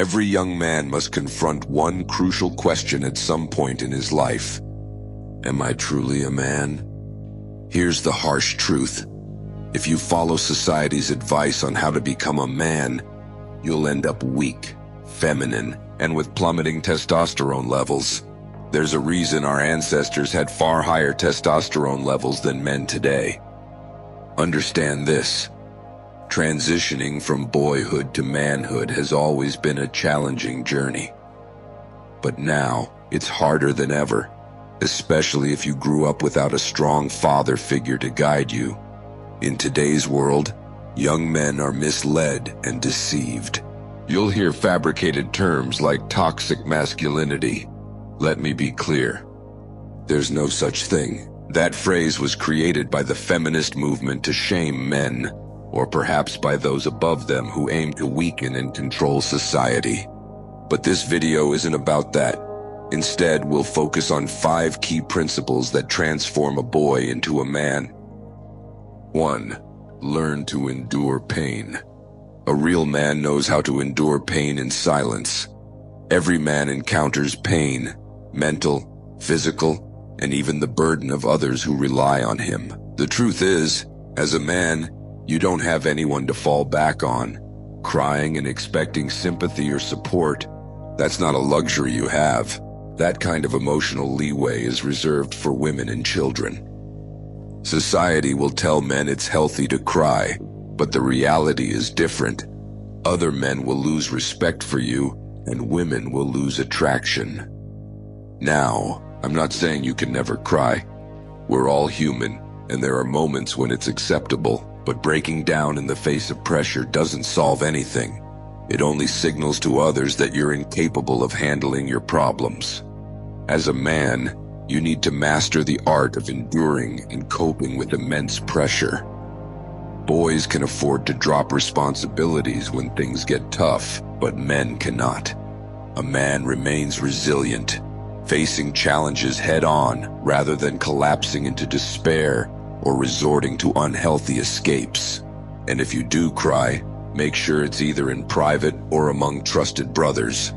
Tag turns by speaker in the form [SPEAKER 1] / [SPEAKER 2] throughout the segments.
[SPEAKER 1] Every young man must confront one crucial question at some point in his life. Am I truly a man? Here's the harsh truth. If you follow society's advice on how to become a man, you'll end up weak, feminine, and with plummeting testosterone levels. There's a reason our ancestors had far higher testosterone levels than men today. Understand this. Transitioning from boyhood to manhood has always been a challenging journey. But now, it's harder than ever, especially if you grew up without a strong father figure to guide you. In today's world, young men are misled and deceived. You'll hear fabricated terms like toxic masculinity. Let me be clear. There's no such thing. That phrase was created by the feminist movement to shame men, or perhaps by those above them who aim to weaken and control society. But this video isn't about that. Instead, we'll focus on 5 key principles that transform a boy into a man. 1. Learn to endure pain. A real man knows how to endure pain in silence. Every man encounters pain, mental, physical, and even the burden of others who rely on him. The truth is, as a man, you don't have anyone to fall back on. Crying and expecting sympathy or support, that's not a luxury you have. That kind of emotional leeway is reserved for women and children. Society will tell men it's healthy to cry, but the reality is different. Other men will lose respect for you, and women will lose attraction. Now, I'm not saying you can never cry. We're all human, and there are moments when it's acceptable. But breaking down in the face of pressure doesn't solve anything. It only signals to others that you're incapable of handling your problems. As a man, you need to master the art of enduring and coping with immense pressure. Boys can afford to drop responsibilities when things get tough, but men cannot. A man remains resilient, facing challenges head-on rather than collapsing into despair or resorting to unhealthy escapes. And if you do cry, make sure it's either in private or among trusted brothers.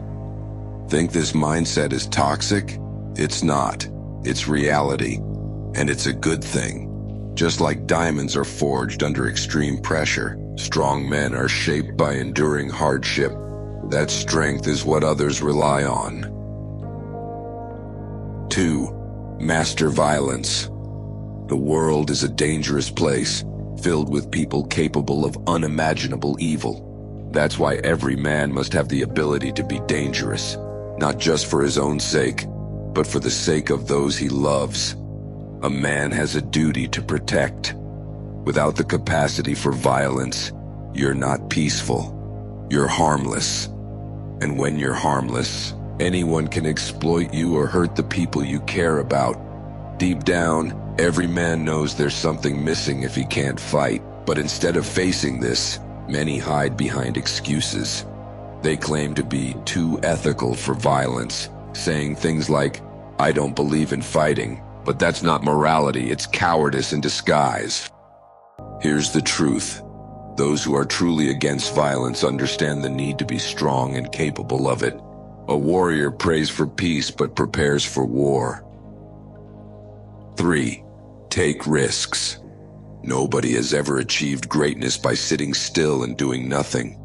[SPEAKER 1] Think this mindset is toxic? It's not. It's reality. And it's a good thing. Just like diamonds are forged under extreme pressure, strong men are shaped by enduring hardship. That strength is what others rely on. 2. Master violence. The world is a dangerous place, filled with people capable of unimaginable evil. That's why every man must have the ability to be dangerous, not just for his own sake, but for the sake of those he loves. A man has a duty to protect. Without the capacity for violence, you're not peaceful. You're harmless. And when you're harmless, anyone can exploit you or hurt the people you care about. Deep down, every man knows there's something missing if he can't fight. But instead of facing this, many hide behind excuses. They claim to be too ethical for violence, saying things like, "I don't believe in fighting." But that's not morality, it's cowardice in disguise. Here's the truth. Those who are truly against violence understand the need to be strong and capable of it. A warrior prays for peace but prepares for war. 3. Take risks. Nobody has ever achieved greatness by sitting still and doing nothing.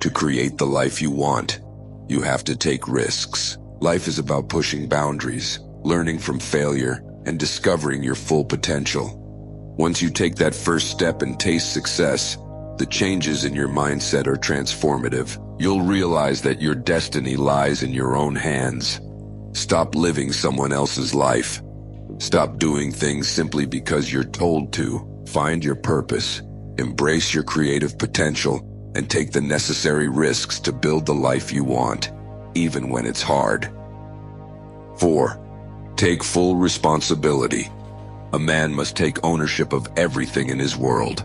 [SPEAKER 1] To create the life you want, you have to take risks. Life is about pushing boundaries, learning from failure, and discovering your full potential. Once you take that first step and taste success, the changes in your mindset are transformative. You'll realize that your destiny lies in your own hands. Stop living someone else's life. Stop doing things simply because you're told to. Find your purpose, embrace your creative potential, and take the necessary risks to build the life you want, even when it's hard. 4. Take full responsibility. A man must take ownership of everything in his world.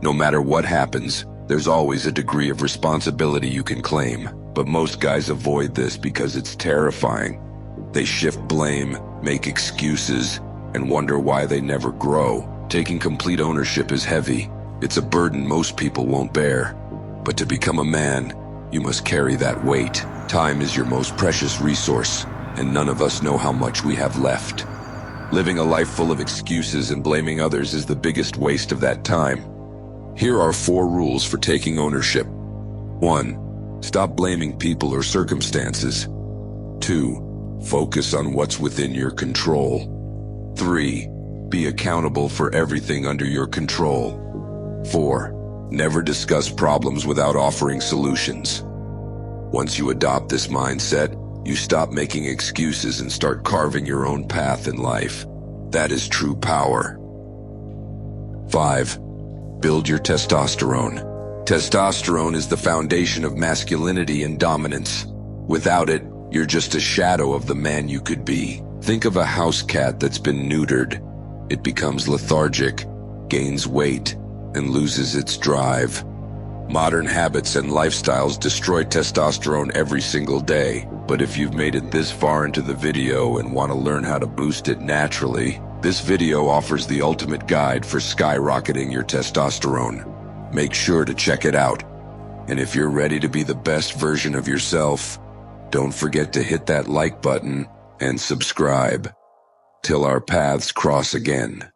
[SPEAKER 1] No matter what happens, there's always a degree of responsibility you can claim, but most guys avoid this because it's terrifying. They shift blame, make excuses, and wonder why they never grow. Taking complete ownership is heavy. It's a burden most people won't bear. But to become a man, You must carry that weight. Time is your most precious resource, and none of us know how much we have left. Living a life full of excuses and blaming others is the biggest waste of that time. Here are 4 rules for taking ownership. 1. Stop blaming people or circumstances. 2. Focus on what's within your control. 3. Be accountable for everything under your control. 4. Never discuss problems without offering solutions. Once you adopt this mindset, you stop making excuses and start carving your own path in life. That is true power. 5. Build your testosterone. Testosterone is the foundation of masculinity and dominance. Without it, you're just a shadow of the man you could be. Think of a house cat that's been neutered. It becomes lethargic, gains weight, and loses its drive. Modern habits and lifestyles destroy testosterone every single day. But if you've made it this far into the video and want to learn how to boost it naturally, this video offers the ultimate guide for skyrocketing your testosterone. Make sure to check it out. And if you're ready to be the best version of yourself, don't forget to hit that like button and subscribe. Till our paths cross again.